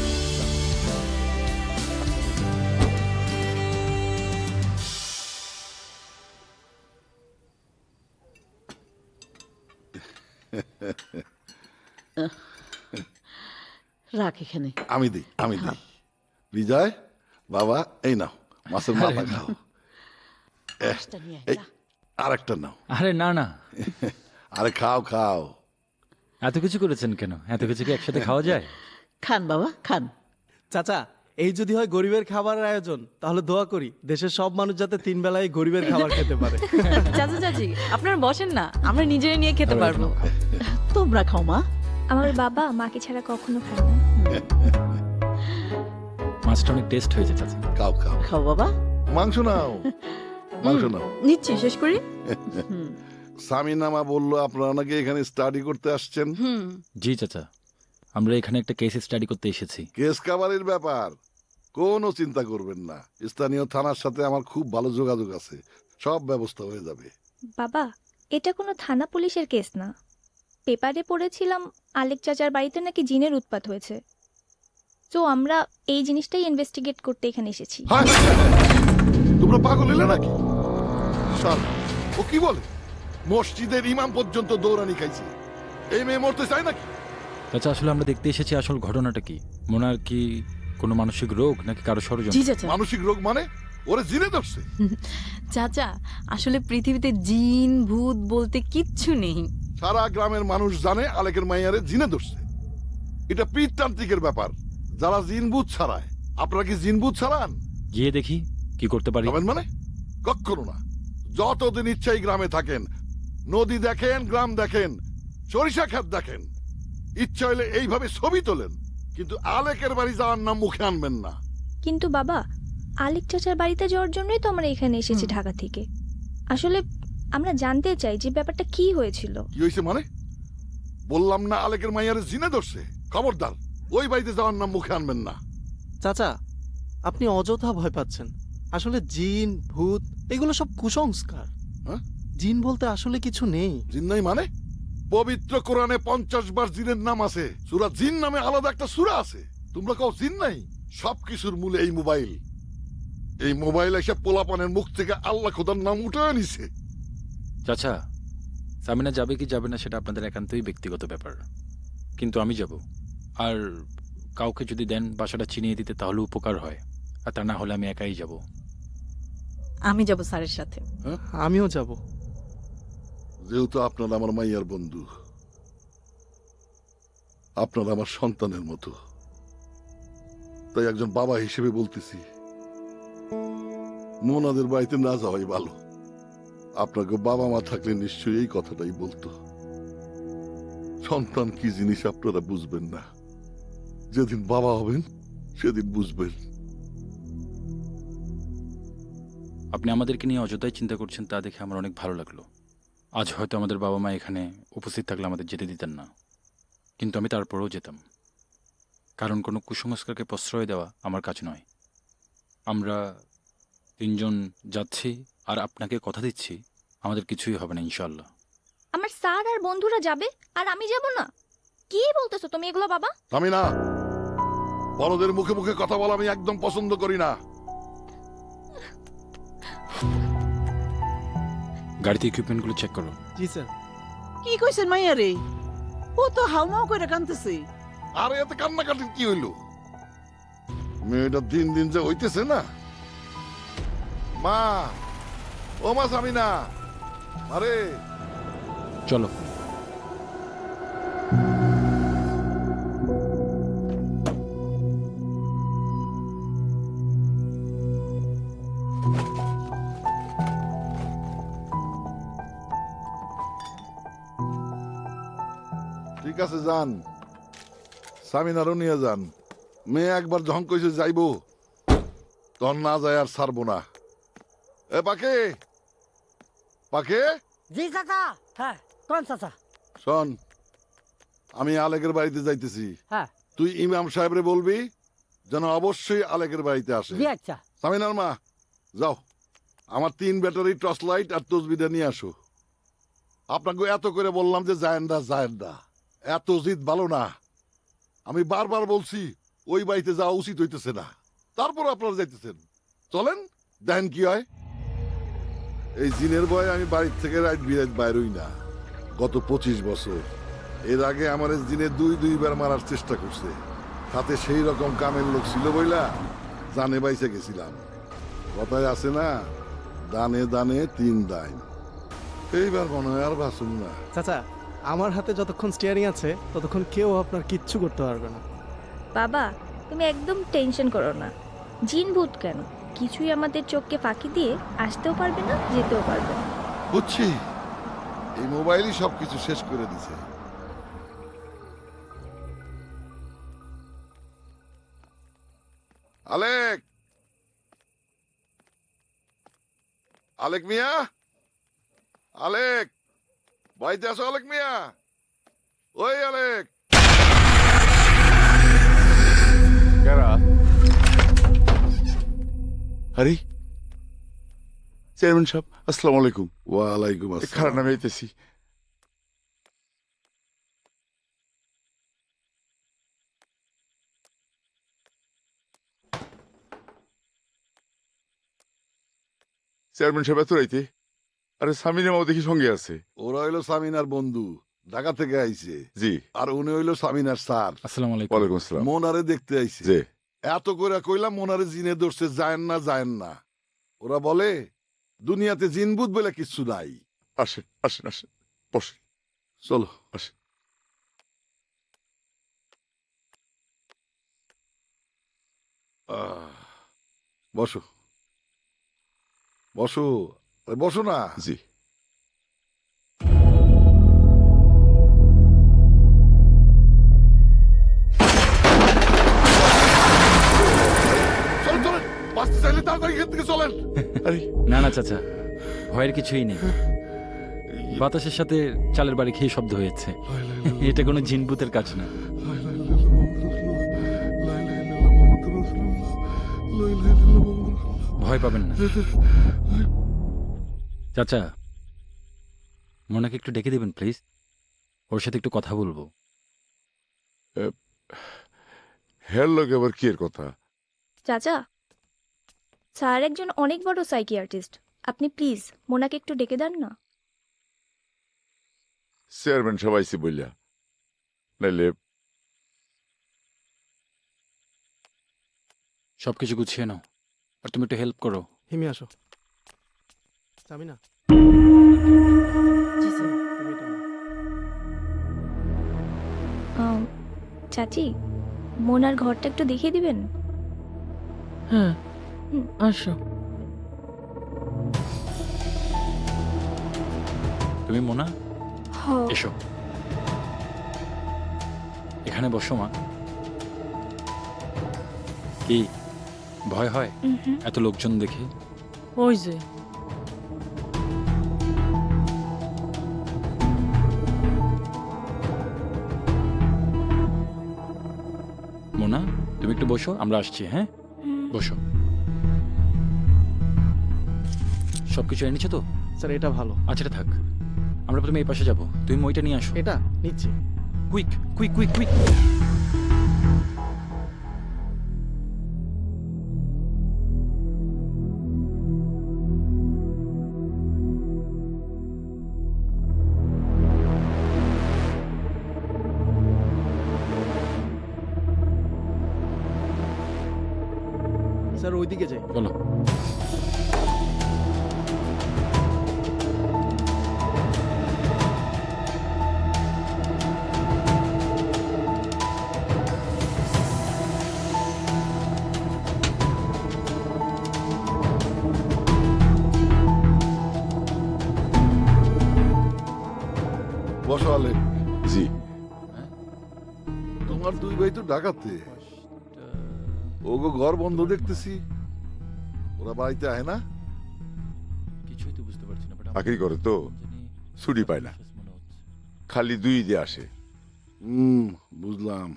রাখ এখানে। আমি দিই। বিজয় বাবা, এই নাও মাছের মাথা খাও। মাছটা নিয়ে আয়, এই যা। আরেকটা নাও। আরে না না, আরে খাও খাও। এত কিছু করেছেন কেন? এত কিছু কি একসাথে খাওয়া যায়? খান বাবা খান। চাচা এই যদি হয় গরিবের খাবারের আয়োজন, তাহলে দোয়া করি দেশের সব মানুষ যাতে 3 বেলায় গরিবের খাবার খেতে পারে। চাচা চাচি আপনারা বসেন না, আমরা নিজেরা নিয়ে খেতে পারবো। তোমরা খাও মা। আমার বাবা মাকে ছাড়া কখনো খায় না। মাছটা অনেক টেস্ট হয়েছে চাচা। খাও খাও। খাও বাবা। মাংস নাও, মাংস নাও। নিচ্ছি, শেষ করি। সামিনা মা বললো আপনারা নাকি এখানে স্টাডি করতে আসছেন। জি চাচা, আমরা এখানে একটা কেস স্টাডি করতে এসেছি। কেস কাভারের ব্যাপার, কোনো চিন্তা করবেন না। স্থানীয় থানার সাথে আমার খুব ভালো যোগাযোগ আছে, সব ব্যবস্থা হয়ে যাবে। বাবা এটা কোনো থানা পুলিশের কেস না। পেপারে পড়েছিলাম আলেক চাচার বাড়িতে নাকি জিনের উৎপাত হয়েছে, তো আমরা এই জিনিসটাই ইনভেস্টিগেট করতে এখানে এসেছি। তোমরা পাগল হলে নাকি? স্যার ও কি বলে? মসজিদের ইমাম পর্যন্ত দৌড়ানি খাইছে, এই মেয়ে মরতে চায় নাকি? চাচা আসলে আমরা দেখতে এসেছি আসল ঘটনাটা কি। মনে আর কি কোনো মানসিক রোগ নাকি কারো জি ষড়যন্ত্র? চাচা। মানসিক রোগ মানে? ওরে জিনে ধরছে? চাচা আসলে পৃথিবীতে জিন ভূত বলতে কিচ্ছু নেই। সারা গ্রামের মানুষ জানে আলেকের মাইয়ারে জিনে ধরছে। এটা পীরতান্ত্রিকের ব্যাপার, যারা জিন ভূত ছাড়ায়। আপনারা কি জিন ভূত ছাড়ান? গিয়ে দেখি কি করতে পারি। মানে কখনো না। যতদিন ইচ্ছা এই গ্রামে থাকেন, নদী দেখেন, গ্রাম দেখেন, সরিষা ক্ষেত দেখেন, ইচ্ছা হইলে এইভাবে ছবি তোলেন, কিন্তু আলেকের বাড়ি যাওয়ার নাম মুখে আনবেন না। কিন্তু বাবা আলেক চাচার বাড়িতে যাওয়ার জন্যই তো আমরা এখানে এসেছি ঢাকা থেকে। আসলে আমরা জানতে চাই যে ব্যাপারটা কি হয়েছিল। কি হয়েছে মানে? বললাম না আলেকের মাইয়ারে জিনে ধরছে। খবরদার ওই বাড়িতে যাওয়ার নাম মুখে আনবেন না। চাচা আপনি অযথা ভয় পাচ্ছেন। আসলে জিন ভূত এগুলো সব কুসংস্কার। জিন বলতে আসলে কিছু নেই। জিন নাই মানে? পবিত্র কোরআনে 50 বার জিনের নাম আছে। সূরা জিন নামে আলাদা একটা সূরা আছে। তোমরা কও জিন নাই? সবকিছুর মূলে এই মোবাইল। এই মোবাইল এসে পোলাপানের মুখ থেকে আল্লাহ খোদার নাম উঠে নিছে। চাচা সামিনা যাবে কি যাবে না সেটা আপনাদের একান্তই ব্যক্তিগত ব্যাপার, কিন্তু আমি যাব। আর কাউকে যদি দেন বাসাটা চিনিয়ে দিতে তাহলে উপকার হয়, আর তা না হলে আমি একাই যাব। আমি যাব স্যারের সাথে। আমিও যাব। যেহেতু আপনারা আমার মাইয়ার বন্ধু, আপনারা আমার সন্তানের মতো, তাই একজন বাবা হিসেবে বলতেছি মোনাদের বাড়িতে না যাওয়াই ভালো। আপনাকে বাবা মা থাকলে নিশ্চয়ই এই কথাটাই বলতো। সন্তান কি জিনিস আপনারা বুঝবেন না, যেদিন বাবা হবেন সেদিন বুঝবেন। আপনি আমাদেরকে নিয়ে অযথাই চিন্তা করছেন তা দেখে আমার অনেক ভালো লাগলো। আজ হয়তো আমাদের বাবা মা এখানে উপস্থিত থাকলে আমাদের যেতে দিতেন না, কিন্তু আমি তারপরেও যেতাম, কারণ কোনো কুসংস্কারকে প্রশ্রয় দেওয়া আমার কাজ নয়। আমরা 3 জন যাচ্ছি, আর আপনাকে কথা দিচ্ছি আমাদের কিছুই হবে না ইনশাল্লাহ। আমার স্যার আর বন্ধুরা যাবে আর আমি যাব না? কি বলতেছো তুমি এগুলো বাবা? আমি না, বড়দের মুখে মুখে কথা বলা আমি একদম পছন্দ করি না। গাড়িতে ইকুইপমেন্টগুলো চেক করো। জি স্যার। কি কইছেন মাইয়া রে? ও তো হাউমাউ করে কাঁদতেছে। আরে এত কান্নাকাটির কি হইলো? মেয়েটা দিন দিন যে হইতেছে না। মা, ও মা সামিনা, আরে চলো। ঠিক আছে যান, সামিনারও নিয়ে যান। মেয়ে একবার যখন কইছে যাইবো তখন না যায় আর ছাড়বো না। এ পাকে, পাকে, জি চাচা। হ্যাঁ কোন চাচা? শোন, আমি আলেকের বাড়িতে যাইতেছি। হ্যাঁ। তুই ইমাম সাহেবরে বলবি যেন অবশ্যই আলেকের বাড়িতে আসে। জি আচ্ছা। সামিনার মা, যাও আমার 3 ব্যাটারি টর্চ লাইট আর তসবিটা নিয়ে আসো। আপনাকে এত করে বললাম যে যায়েন না, এত জিদ ভালো না। আমি বারবার বলছি ওই বাড়িতে যাওয়া উচিত হইতেছে না, তারপর আপনারা যাইতেছেন। চলেন, দেখেন কি হয়। এই জিনের ভয়ে আমি বাড়ির থেকে রাত বিরাত বাইরই না গত 25 বছর। এর আগে আমার জিনে 2-2বার মারার চেষ্টা করছে, তাতে সেই রকম কামের লোক ছিল বইলা জানে বাইসে গেছিলাম। কথায় আছে না, দানে দানে 3 দাইন। এইবার মনে হয় আর বাঁচুন না। চাচা, আমার হাতে যতক্ষণ স্টিয়ারিং আছে ততক্ষণ কেউ আপনার কিচ্ছু করতে পারবে না। বাবা তুমি একদম টেনশন করো না। জিন ভূত কেন, কিছুই আমাদের চোখকে ফাঁকি দিয়ে আসতেও পারবে না, যেতেও পারবে না। বুঝছি, এই মোবাইলই সবকিছু শেষ করে দিছে। আলেক, আলেক মিয়া, আলেক, বাড়িতে আসো আলেক মিয়া। ওই আলেক। আরে চেয়ারম্যান সাহেব, আসসালামু আলাইকুম। ওয়ালাইকুম আসসালাম। খারাপ নামে আইতেছি। চেয়ারম্যান সাহেব এত রাইতে? আরে সামিনা মাও দেখি সঙ্গে আছে। ওরা হইলো সামিনার বন্ধু, ঢাকা থেকে আইছে। জি। আর উনি হইলো সামিনার স্যার। আসসালামু আলাইকুম। ওয়ালাইকুম আসসালাম। মোনারে দেখতে আইছে। জি। এত করে কইলাম মোনারে জিনে ধরছে, যায়েন না। ওরা বলে দুনিয়াতে জিনভূত বলে কিচ্ছু নাই। আসেন আসেন আসেন, বসেন। চলো আসেন। বসো বসো, আরে বসো না। জি। চলেন চলেন, বাঁচতে চাইলে তাড়াতাড়ি এখান থেকে চলেন। না না চাচা, ভয়ের কিছুই নেই। বাতাসের সাথে চালের বাড়ি খেয়ে শব্দ হয়েছে, এটা কোনো জিনভূতের কাজ না। ভয় পাবেন না চাচা। মোনাকে একটু ডেকে দেবেন প্লিজ, ওর সাথে একটু কথা বলবো। হের লোক আবার কি এর কথা? চাচা, স্যার একজন অনেক বড় সাইকিয়াট্রিস্ট, আপনি প্লিজ মোনাকে একটু ডেকে দেন না। চেয়ারম্যান সাহেব আইসি বললা, নাইলে সবকিছু গুছিয়ে নাও, আর তুমি একটু হেল্প করো। হিমি আসো। সামিনা, চাচি, মোনার ঘরটা একটু দেখিয়ে দিবেন? হ্যাঁ আসো। তুমি মোনা, এসো এখানে বসো। মা, কি ভয় হয় এত লোকজন দেখে? ওই যে মোনা, তুমি একটু বসো, আমরা আসছি। হ্যাঁ, বসো। সবকিছু এনেছো তো? স্যার এটা ভালো। আচ্ছা, এটা থাক। আমরা প্রথমে এই পাশে যাবো, তুমি মইটা নিয়ে আসো। এটা নিচ্ছি। Quick quick quick quick. Sir ওইদিকে যাই। বলো। বসো আলেক। জি। তোমার দুই ভাই তো ঢাকাতে, ওগো ঘর বন্ধ দেখতেছি, ওরা বাড়িতে আয় না? কিছুই তো বুঝতে পারছি না। চাকরি করে তো, ছুটি পায় না, খালি 2 ঈদে আসে। বুঝলাম,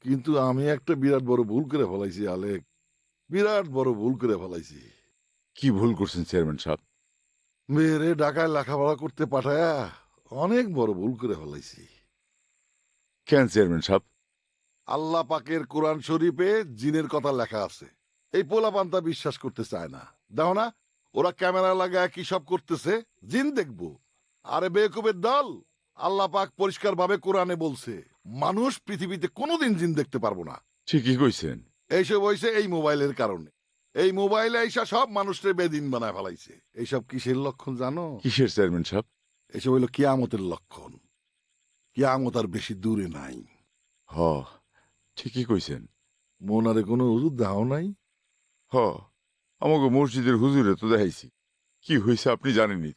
কিন্তু আমি একটা বিরাট বড় ভুল করে ফেলাইছি আলেক, বিরাট বড় ভুল করে ফেলাইছি। কি ভুল করছেন চেয়ারম্যান সাহেব? মেয়েরে ঢাকায় লেখাপড়া করতে পাঠায়া অনেক বড় ভুল করে ফেলাইছি। কেন চেয়ারম্যান সাহেব? আল্লাহ পাকের কোরআন শরীফে জিনের কথা লেখা আছে, এই পোলাপান্তা বিশ্বাস করতে চায় না। দেখো না ওরা ক্যামেরা লাগায় কি সব করতেছে, জিন দেখবো। আরে বেকুবের দল, আল্লাহ পাক পরিষ্কার ভাবে কোরআনে বলছে মানুষ পৃথিবীতে কোনোদিন জিন দেখতে পারবো না। ঠিকই কইছেন। এইসব হয়েছে এই মোবাইলের কারণে। এই মোবাইলে এইসব সব মানুষের বেদিন বানায় ফেলাইছে। এইসব কিসের লক্ষণ জানো? কিসের চেয়ারম্যান সাহেব? এইসব হইল কিয়ামতের লক্ষণ। কিয়ামত আর বেশি দূরে নাই। হ, ঠিকই কইছেন। মনারে কোনো হুজুর দাও নাই? হ, আমাকে মসজিদের হুজুরে তো দেখাইছি। কি হয়েছে আপনি জানেনই।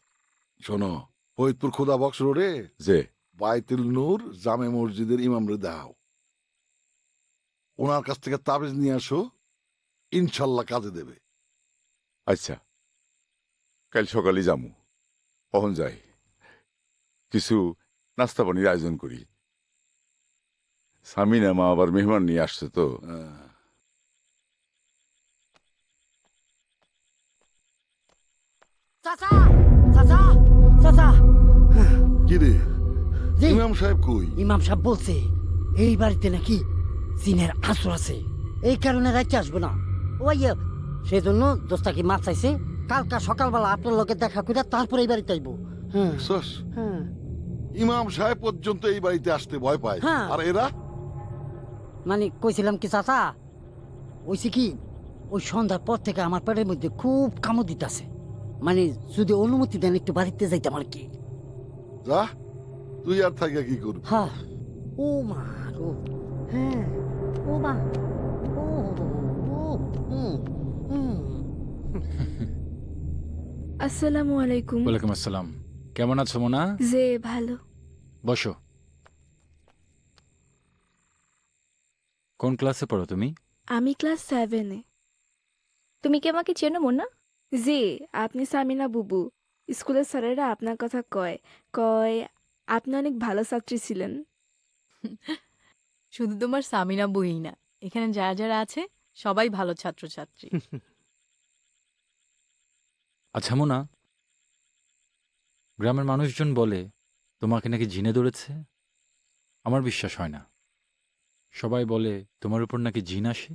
শোনো, ফরিদপুর খোদা বক্স রোডে যে বাইতুল নূর জামে মসজিদের ইমামরে দাও, ওনার কাছ থেকে তাবিজ নিয়ে আসো, ইনশাল্লাহ কাজে দেবে। আচ্ছা, কাল সকালে যামু। কখন যাই? কিছু নাস্তা পানির আয়োজন করি। সামিনা মা আবার মেহমান নিয়ে আসছে তো। চাচা চাচা চাচা। কি রে, ইমাম সাহেব কই? ইমাম সাহেব বলছে এই বাড়িতে নাকি জিনের আসর আছে, এই কারণে রাইতে আসবো না। ওই সেই জন্য দোস্তাকে মাছ চাইছে, কালকা সকালবেলা আপনার লোকের দেখা করে তারপরে এই বাড়িতে আইবো। শোস, ইমাম সাহেব পর্যন্ত এই বাড়িতে আসতে ভয় পায়, হ্যাঁ। আর এরা? মানে কইছিলাম কি চাচা, ওইছে কি ওই সন্ধ্যার পর থেকে আমার পেটের মধ্যে খুব কামড় দিতেছে, মানে যদি অনুমতি দেন একটু বাড়িতে যাইতাম আর কি। যা, তুই আর থাকা কি করবি? হ্যাঁ। ও মা ও, হ্যাঁ ও মা ও ও আসসালামু আলাইকুম। ওয়ালাইকুম আসসালাম। কেমন আছো মোনা? যে ভালো। বসো। কোন ক্লাসে পড়ো তুমি? আমি ক্লাস 7-এ। তুমি কি আমাকে চেনো মোনা? জি, আপনি সামিনা বুবু। স্কুলের স্যারেরা আপনার কথা কয় কয় আপনি অনেক ভালো ছাত্রী ছিলেন। শুধু তোমার সামিনা বই না, এখানে যারা যারা আছে সবাই ভালো ছাত্রছাত্রী। আচ্ছা মোনা, গ্রামের মানুষজন বলে তোমাকে নাকি জিনে ধরেছে। আমার বিশ্বাস হয় না। সবাই বলে তোমার উপর নাকি জিন আসে।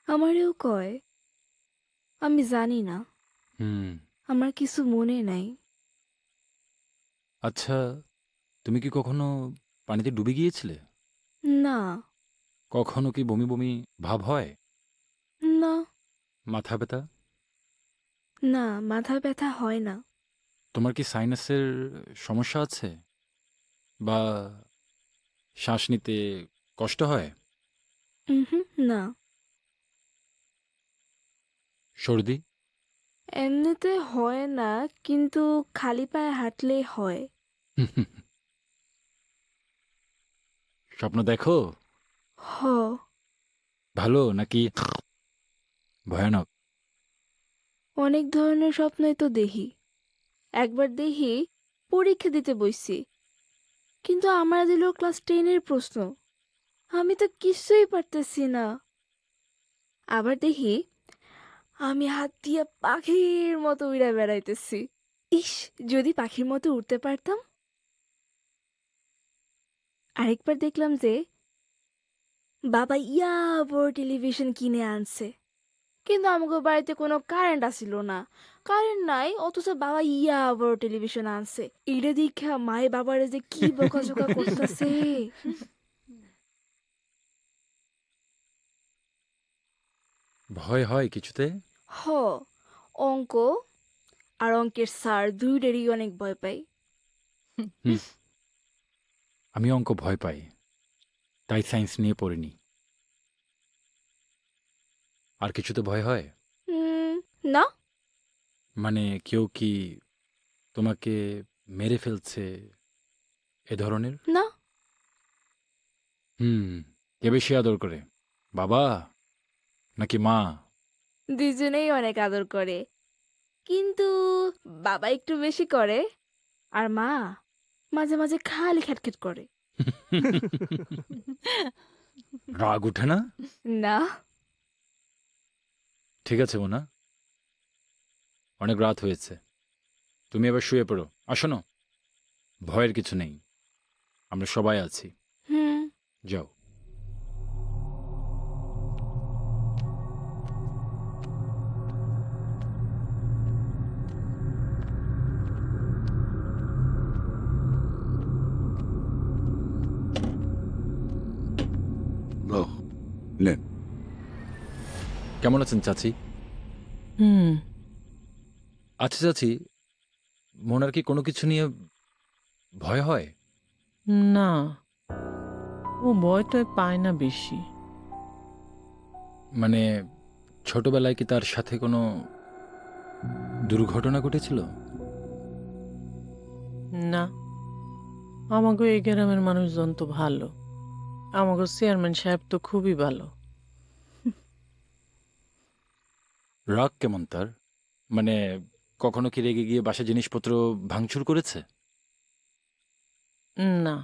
আমারেও কয়, আমি জানি না, হুম। আমার কিছু মনে নাই। আচ্ছা, তুমি কি কখনো পানিতে ডুবে গিয়েছিলে? না। কখনো কি বমি বমি ভাব হয়? না। মাথা ব্যথা? না, মাথা ব্যথা হয় না। তোমার কি সাইনাসের সমস্যা আছে, বা শ্বাস নিতে কষ্ট হয়? না। সর্দি? এমনিতে হয় না, কিন্তু খালি পায়ে হাঁটলেই হয়। স্বপ্ন দেখো? হ। ভালো নাকি ভয়ানক? অনেক ধরনের স্বপ্নই তো দেখি। একবার দেখি পরীক্ষা দিতে বসছি, কিন্তু আমার দিল ক্লাস 10-এর প্রশ্ন, আমি তো কিছুই পারতেছি না। আবার দেখি আমি হাত দিয়ে পাখির মতো উড়ে বেড়াইতেছি। ইস, যদি পাখির মতো উড়তে পারতাম। আরেকবার দেখলাম যে বাবা ইয়া বড় টেলিভিশন কিনে আনছে, কিন্তু আমাকে বাড়িতে কোনো কারেন্ট আসিল না। কারেন্ট নাই, অথচ বাবা ইয়া বড় টেলিভিশন আনছে। এটা দেখা মায়ে বাবারে যে কি বকাঝকা করতেছে। ভয় হয় কিছুতে? হ, অঙ্ক আর অঙ্কের স্যার দুইটারই অনেক ভয় পাই। আমি অঙ্ক ভয় পাই, তাই সায়েন্স নিয়ে পড়িনি। আর কিছুতে ভয় হয়? না। মানে কেউ কি তোমাকে মেরে ফেলছে এ ধরনের? না। কে বেশি আদর করে, বাবা নাকি মা? দুজনেই অনেক আদর করে, কিন্তু বাবা একটু বেশি করে, আর মা মাঝে মাঝে খালি খ্যাটখ্যাট করে। রাগ উঠে না? না। ঠিক আছে মোনা, অনেক রাত হয়েছে, তুমি এবার শুয়ে পড়ো। আসো না, ভয়ের কিছু নেই, আমরা সবাই আছি। যাও। নেন। কেমন আছেন চাচি? আচ্ছা চাচি, মোনার কি কোনো কিছু নিয়ে ভয় হয়? না, ও ভয় টয় পায় না বেশি। মানে ছোটবেলায় কি তার সাথে কোনো দুর্ঘটনা ঘটেছিল? না, আমাকে এই গ্রামের মানুষজন তো ভালো, আমাকে চেয়ারম্যান সাহেব তো খুবই ভালো। রাগ কেমন তার? মানে কখনো কি রেগে গিয়ে বাসা জিনিসপত্র ভাঙচুর করেছে? না,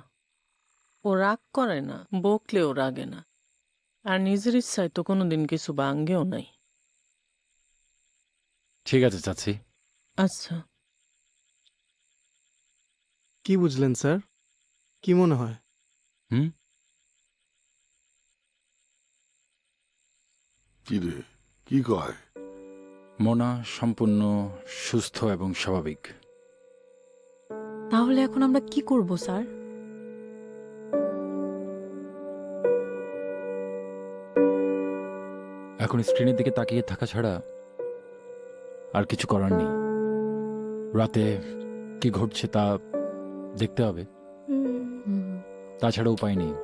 ও রাগ করে না, বকলেও রাগে না, আর নিজের ইচ্ছায় তো কোনোদিন কিছু ভাঙ্গেও নাই। ঠিক আছে চাচি। আচ্ছা। কি বুঝলেন স্যার? কি মনে হয়? কি রে, কি কয়? মোনা সম্পূর্ণ সুস্থ এবং স্বাভাবিক। তাহলে এখন আমরা কি করব স্যার? এখন স্ক্রিনের দিকে তাকিয়ে থাকা ছাড়া আর কিছু করার নেই। রাতে কি ঘটছে তা দেখতে হবে, তাছাড়া উপায় নেই।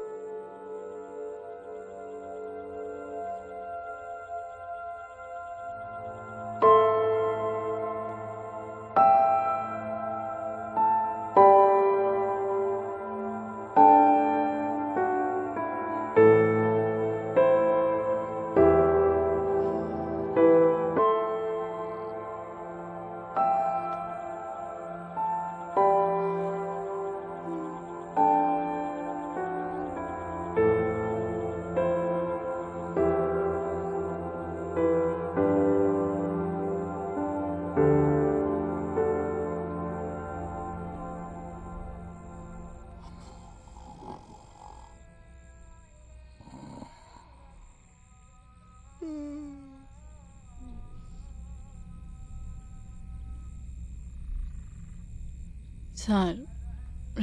স্যার,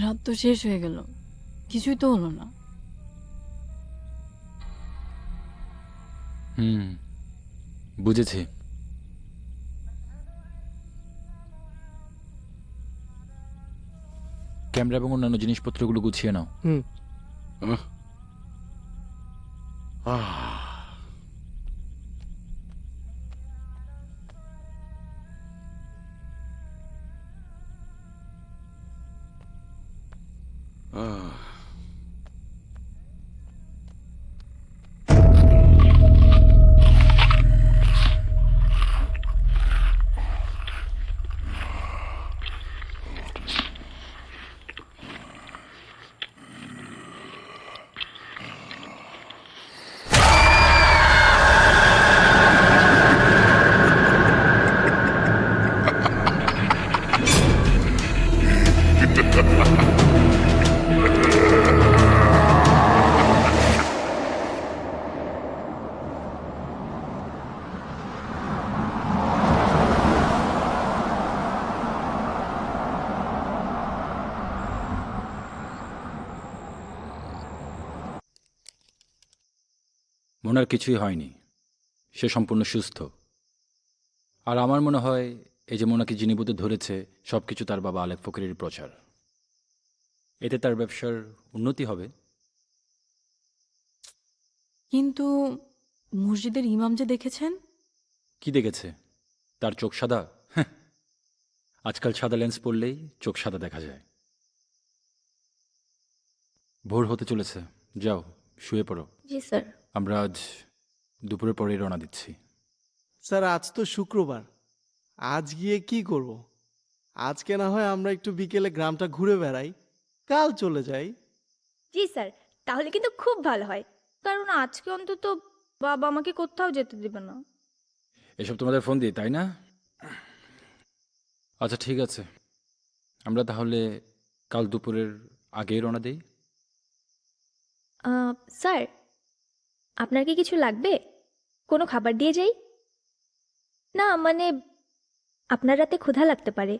রাত তো শেষ হয়ে গেল, কিছুই তো হলো না। বুঝেছি। ক্যামেরা এবং অন্যান্য জিনিসপত্রগুলো গুছিয়ে নাও। মোনার কিছুই হয়নি, সে সম্পূর্ণ সুস্থ। আর আমার মনে হয় এই যে মোনাকে জিনিবুতে ধরেছে সব কিছু তার বাবা আলেক ফকিরের প্রচার। এতে তার ব্যবসার উন্নতি হবে। কিন্তু মসজিদের ইমাম যে দেখেছেন, কি দেখেছে? তার চোখ সাদা? হ্যাঁ, আজকাল সাদা লেন্স পড়লেই চোখ সাদা দেখা যায়। ভোর হতে চলেছে, যাও শুয়ে পড়ো। জি স্যার। আমরা আজ দুপুরের পরেই রওনা দিচ্ছি। স্যার আজ তো শুক্রবার, আজ গিয়ে কি করব? আজকে না হয় আমরা একটু বিকেলে গ্রামটা ঘুরে বেড়াই, কাল চলে যাই। জি স্যার, তাহলে কিন্তু খুব ভালো হয়, কারণ আজকে অন্তত বাবা আমাকে কোথাও যেতে দেবে না। এসব তোমাদের ফোন দিয়ে, তাই না? আচ্ছা ঠিক আছে, আমরা তাহলে কাল দুপুরের আগেই রওনা দিই। স্যার, আপনার কি কিছু লাগবে? কোনো খাবার দিয়ে যাই? না মানে আপনার রাতে ক্ষুধা লাগতে পারে।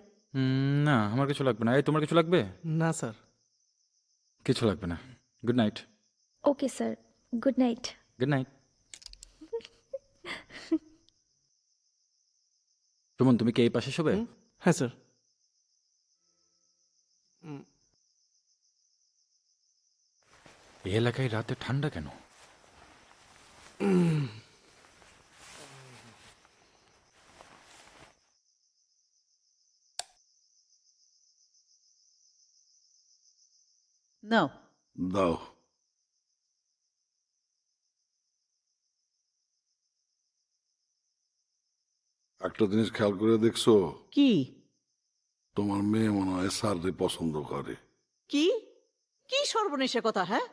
না, আমার কিছু লাগবে না। এই তোমার কিছু লাগবে? না স্যার, কিছু লাগবে না। Good night. Okay sir, good night. Good night. Suman, তুমি কি এই পাশে শোবে? হ্যাঁ স্যার। এই এলাকায় রাতে ঠান্ডা কেন? নাও। দাও। একটা জিনিস খেয়াল করে দেখছো? কি? তোমার মেয়ে মনে হয় স্যাররে পছন্দ করে। কি কি সর্বনেশে কথা, হ্যাঁ?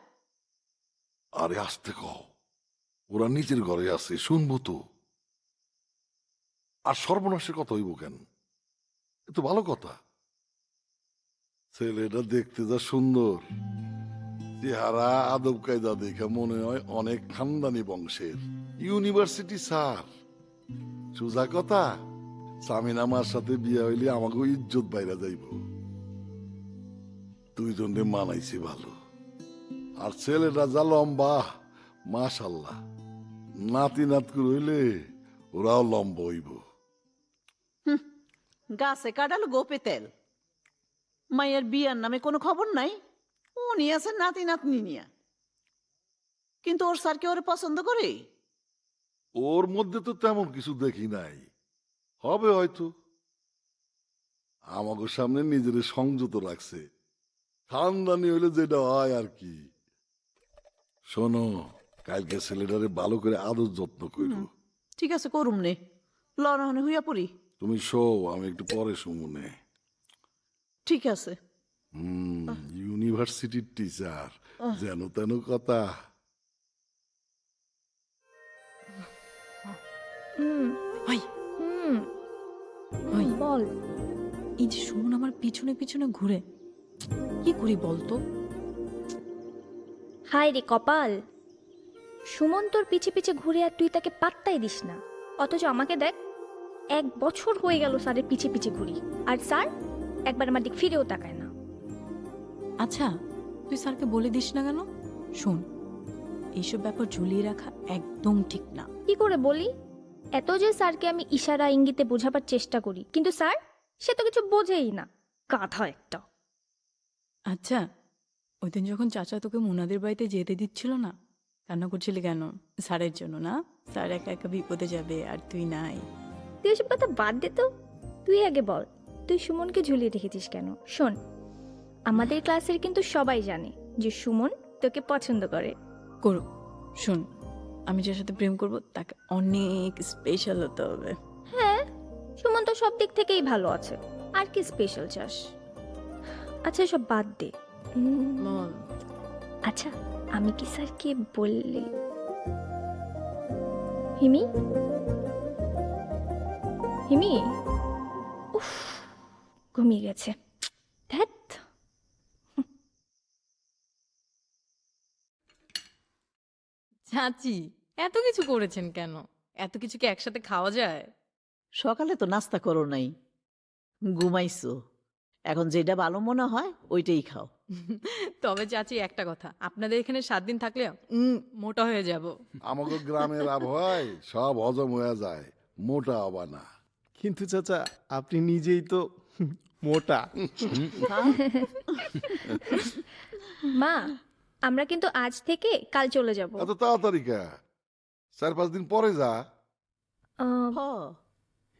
আরে আসতে কও, ওরা নিজের ঘরে আছে, শুনবো তো। আর সর্বনাশের কথা হইব কেন? এ তো ভালো কথা। ছেলেটা দেখতে যা সুন্দর, চেহারা আদব কায়দা দেখে মনে হয় অনেক খানদানি বংশের, ইউনিভার্সিটি স্যার। সোজা কথা, সামিন আমার সাথে বিয়ে হইলে আমাকে ইজ্জত বাইরা যাইব। দুইজনে মানাইছে ভালো। আর ছেলেটা যা লম্বা, মাশাল্লাহ, নাতি নাত করে হইলে ওরাও লম্বা হইব। গাছে কাটালো গোপে তেল। মায়ের বিয়ার নামে কোনো খবর নাই। উনি আছেন নাতি নাতনি নিয়া। কিন্তু ওর স্যারকে ওরে পছন্দ করে? ওর মধ্যে তো তেমন কিছু দেখি নাই, হবে হয়তো। আমাকে সামনে নিজের সংযত রাখছে, খানদানি হইলে যেটা হয় আর কি। শোনো, কালকে ছেলেটারে ভালো করে আদর যত্ন করো। ঠিক আছে, করুম নে। লড়াহনে হইয়া পড়ি। তুমি শো, আমি একটু পরে শুমুনে। ঠিক আছে। ইউনিভার্সিটির টিচার, যেন তেন কথা। বল, এই যে সুমন আমার পিছনে পিছনে ঘুরে, কি করি বলতো? হায় রে কপাল, সুমন তোর পিছে পিছে ঘুরে আর তুই তাকে পাত্তাই দিস না। অথচ আমাকে দেখ, 1 বছর হয়ে গেল স্যারের পিছে পিছে ঘুরি, আর স্যার একবার আমার দিক ফিরেও তাকায় না। আচ্ছা, তুই স্যারকে বলে দিস না কেন? শোন, এইসব ব্যাপার ঝুলিয়ে রাখা একদম ঠিক না। কি করে বলি? এত যে স্যারকে আমি ইশারা ইঙ্গিতে বোঝাবার চেষ্টা করি, কিন্তু স্যার সে তো কিছু বোঝেই না, গাধা একটা। আচ্ছা, ওই দিন যখন চাচা তোকে মুনাদের বাড়িতে যেতে দিচ্ছিল না, কান্না করছিলি কেন? স্যারের জন্য না? স্যার একা একা বিপদে যাবে আর তুই নাই। তুই এসব কথা বাদ দে তো। তুই আগে বল, তুই সুমনকে ঝুলিয়ে রেখেছিস কেন? শোন, আমাদের ক্লাসের কিন্তু সবাই জানে যে সুমন তোকে পছন্দ করে। করুক, শোন, আমি যার সাথে প্রেম করব তাকে অনেক স্পেশাল হতে হবে। হ্যাঁ, সুমন তো সব দিক থেকেই ভালো আছে, আর কি স্পেশাল চাস? আচ্ছা সব বাদ দে। আচ্ছা, আমি কি স্যারকে বললে? হিমি, হিমি, উফ, ঘুমিয়ে গেছে। ধ্যাৎ। চাচি, এত কিছু করেছেন কেন? এত কিছু কি একসাথে খাওয়া যায়? সকালে তো নাস্তা করো নাই, ঘুমাইছো। এখন যেটা ভালো মনে হয় ওইটাই খাও। তবে চাচি একটা কথা, আপনাদের এখানে 7 দিন থাকলে মোটা হয়ে যাব। আমাকে গ্রামের আবহাওয়ায় সব হজম হয়ে যায়, মোটা হবা না। কিন্তু চাচা আপনি নিজেই তো মোটা। মা, আমরা কিন্তু আজ থেকে কাল চলে যাব। এত তাড়াতাড়ি কে? 4-5 দিন পরে যা।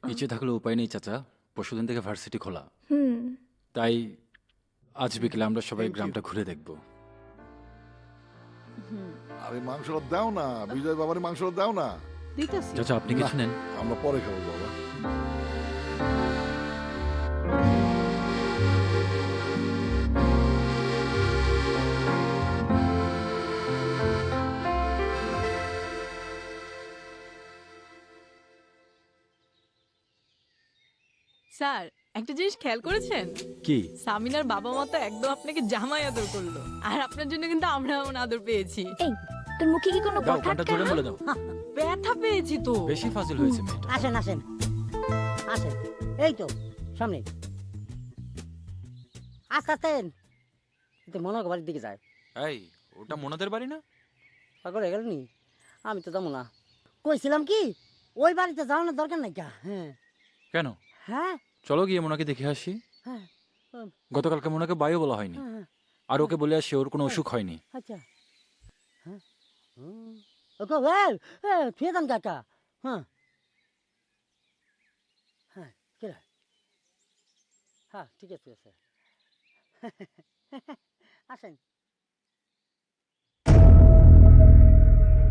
ইচ্ছে থাকলে উপায় নেই চাচা, পরশুদিন থেকে ভার্সিটি খোলা। হুম। তাই আজ বিকেলে আমরা সবাই গ্রামটা ঘুরে দেখব। আরে মাংসটা দাও না, বিজয় বাবার মাংসটা দাও না। দিতেছি। চাচা আপনি কিছু নেন। আমরা পরে খাবো বাবা। স্যার একটা জিনিস খেয়াল করেছেন? কি? সামিনার বাবা মা তো একদম আপনাকে জামাই আদর করলো, আর আপনার জন্য কিন্তু আমরা এমন আদর পেয়েছি। এই তোর মুখে কি কোনো দাও, কথা গানটা জোরে বলে দাও। ব্যথা পেয়েছি তো। বেশি ফাজিল হয়েছে মেয়েটা। আসেন আসেন আসেন, এই তো সামনে। আস্তে আস্তে তো মনের বাড়ির দিকে যায়। এই ওটা মোনাদের বাড়ি না? পাগল হয়ে গেল নি? আমি তো যাবো না। কইছিলাম কি ওই বাড়িতে যাওয়ানোর দরকার নাই কা। হ্যাঁ কেন? হ্যাঁ চলো গিয়ে মোনাকে দেখে আসি। হ্যাঁ। গতকালকে মোনাকে বায়ু বলা হয়নি, হ্যাঁ, আর ওকে বলে আসি ওর কোনো অসুখ হয়নি। আচ্ছা হ্যাঁ। ওকে ওয়েল ফিরে যান কাকা। হ্যাঁ হ্যাঁ কে? হ্যাঁ ঠিক আছে ঠিক আছে। আসেন।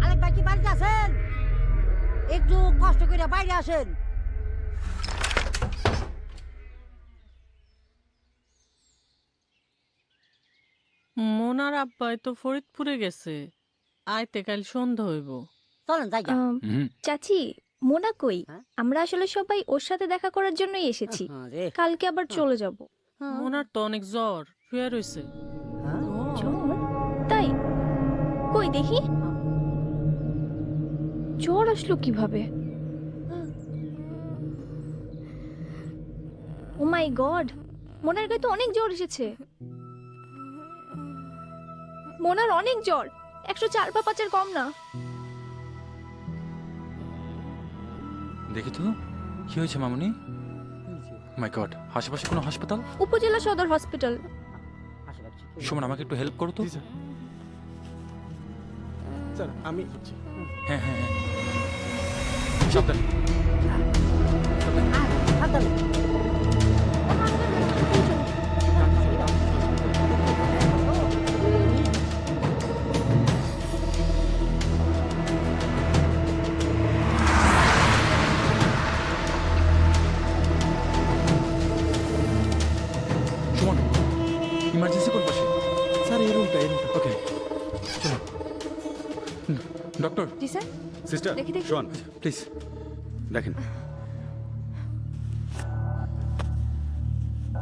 আরেক ভাই কি বাড়িতে আছেন? একটু কষ্ট করে বাইরে আসেন। মোনার আব্বাই তো ফরিদপুরে গেছে, আইতে কাল সন্ধ্যা হইব। চলেন যাই। চাচি, মোনা কই? আমরা আসলে সবাই ওর সাথে দেখা করার জন্যই এসেছি। কালকে আবার চলে যাব। মোনার তো অনেক জ্বর, শুয়ে রইছে। জ্বর? তাই? কই দেখি। জ্বর আসলো কিভাবে? ও মাই গড, মোনার গায়ে তো অনেক জ্বর এসেছে। মোনার অনেক জ্বর, 104 বা 5-এর কম না। দেখি তো কি হয়েছে মামুনি? মাই গড, আশেপাশে কোনো হাসপাতাল? উপজেলা সদর হসপিটাল। সুমন আমাকে একটু হেল্প করো তো। স্যার আমি হ্যাঁ হ্যাঁ হ্যাঁ, সাবধানে। সুমন, ইমার্জেন্সি কোন পাশে? স্যার এই রুমটা ওকে চলো। ডক্টর। জি স্যার। সিস্টার দেখি দেখি। শোন প্লিজ দেখেন,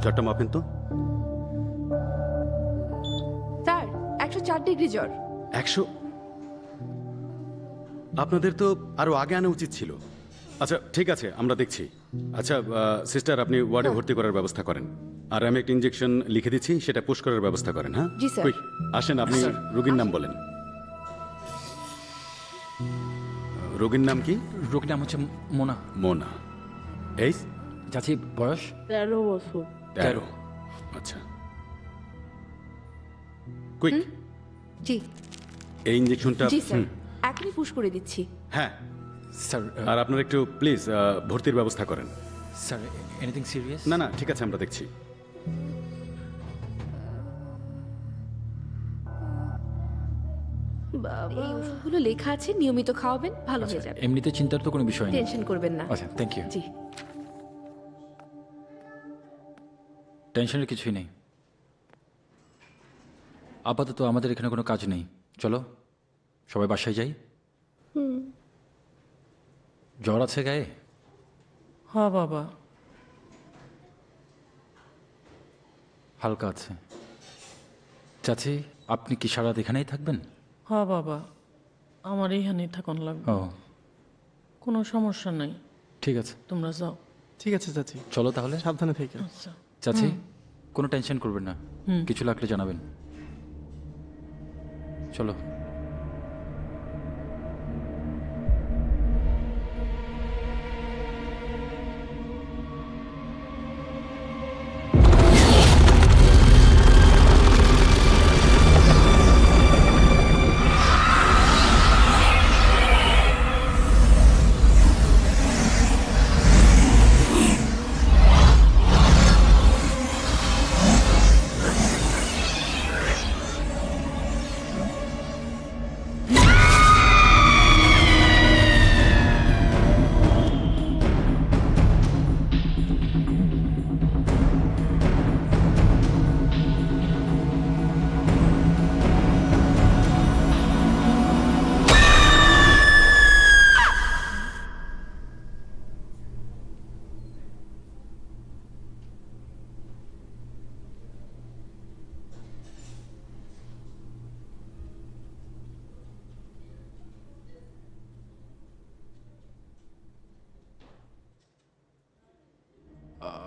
চারটা মাপেন তো। স্যার 104 ডিগ্রি জ্বর। 100? আপনাদের তো আরো আগে আনা উচিত ছিল। আচ্ছা ঠিক আছে, আমরা দেখছি। আচ্ছা সিস্টার, আপনি ওয়ার্ডে ভর্তি করার ব্যবস্থা করেন, আর আমি একটা ইনজেকশন লিখে দিচ্ছি, সেটা পুশ করার ব্যবস্থা করেন। হ্যাঁ জি, স্যার। Quick, আসেন, আপনি রোগীর নাম বলেন। রোগীর নাম কি? রোগীর নাম হচ্ছে মোনা। মোনা। এই চাচি বয়স? 13 বছর। 13। আচ্ছা কুইক, জি এই ইনজেকশনটা। জি স্যার, এখনই পুশ করে দিচ্ছি। হ্যাঁ স্যার। আর আপনারা একটু প্লিজ ভর্তির ব্যবস্থা করেন। Sir anything serious? না না ঠিক আছে, আমরা দেখছি। বাবা, এই ওষুধগুলো লেখা আছে, নিয়মিত খাওয়াবেন, ভালো হয়ে যাবে। এমনিতে চিন্তার তো কোনো বিষয় নেই। টেনশন করবেন না। আচ্ছা থ্যাংক ইউ। জি। টেনশনের কিছুই নেই। আপাতত আমাদের এখানে কোনো কাজ নেই, চলো সবাই বাসায় যাই। জ্বর আছে গায়ে? হ্যাঁ বাবা, হালকা আছে। চাচি আপনি কি সারা রাত এখানেই থাকবেন? হ্যাঁ বাবা, আমার এইখানেই থাকুন লাগবে। ও কোনো সমস্যা নাই। ঠিক আছে, তোমরা যাও। ঠিক আছে চাচি, চলো তাহলে। সাবধানে থেকে। আচ্ছা। চাচি কোনো টেনশন করবেন না, কিছু লাগলে জানাবেন। চলো।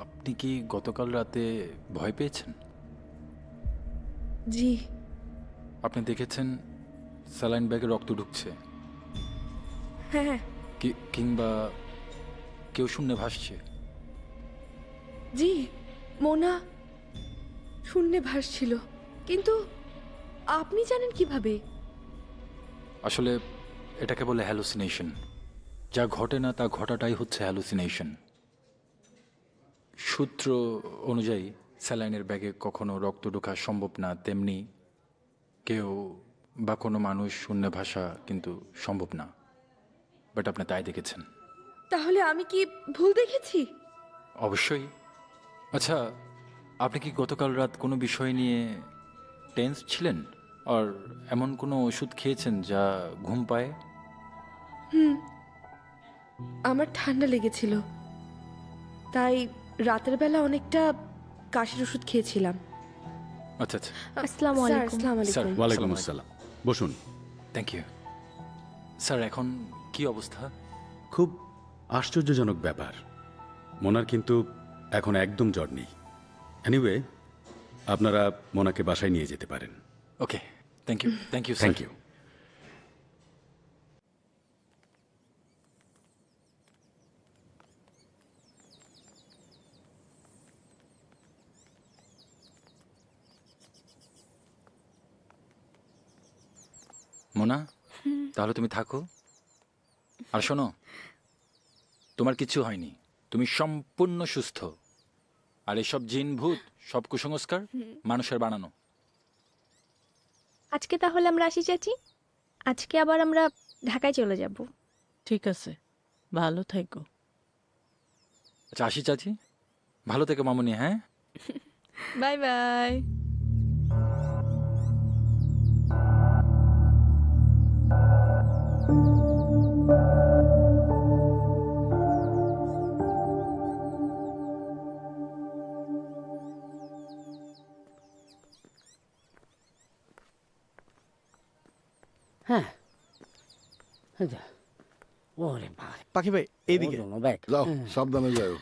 আপনি কি গতকাল রাতে ভয় পেয়েছেন? জি। আপনি দেখেছেন স্যালাইন ব্যাগে রক্ত ঢুকছে, হ্যাঁ। কিংবা কেউ শূন্যে ভাসছে? জি, মোনা শূন্যে ভাসছিল। কিন্তু আপনি জানেন কিভাবে? আসলে এটাকে বলে হ্যালুসিনেশন। যা ঘটে না তা ঘটাটাই হচ্ছে হ্যালুসিনেশন। সূত্র অনুযায়ী স্যালাইনের ব্যাগে কখনো রক্ত ঢোকা সম্ভব না, তেমনি কেউ বা কোনো মানুষ শূন্যে ভাসা কিন্তু সম্ভব না। বাট আপনি তাই দেখেছেন। তাহলে আমি কি ভুল দেখেছি? অবশ্যই। আচ্ছা, আপনি কি গতকাল রাত কোনো বিষয় নিয়ে টেন্স ছিলেন? আর এমন কোনো ওষুধ খেয়েছেন যা ঘুম পায়? আমার ঠান্ডা লেগেছিল, তাই রাতের বেলা অনেকটা কাশির ওষুধ খেয়েছিলাম। আচ্ছা আচ্ছা। আসসালামু আলাইকুম। স্যার, ওয়ালাইকুম আসসালাম। বসুন। Thank you. স্যার, এখন কি অবস্থা? খুব আশ্চর্যজনক ব্যাপার, মোনার কিন্তু এখন একদম জ্বর নেই। এনিওয়ে, আপনারা মোনাকে বাসায় নিয়ে যেতে পারেন। Okay, thank you. Thank you. Thank you. Mona, তাহলে তুমি থাকো। আর শোনো, তোমার কিছু হয়নি, তুমি সম্পূর্ণ সুস্থ। আর এসব জিন ভূত সব কুসংস্কার মানুষের বানানো। আজকে তাহলে আমরা আসি চাচি। আজকে আবার আমরা ঢাকায় চলে যাব। ঠিক আছে, ভালো থাকো। আচ্ছা, আসি চাচি। ভালো থেকো মামুনি। হ্যাঁ, বাই বাই। হ্যাঁ, ওরে বাবা, পাখি ভাই এইদিকে। যাও, সাবধানে যাও।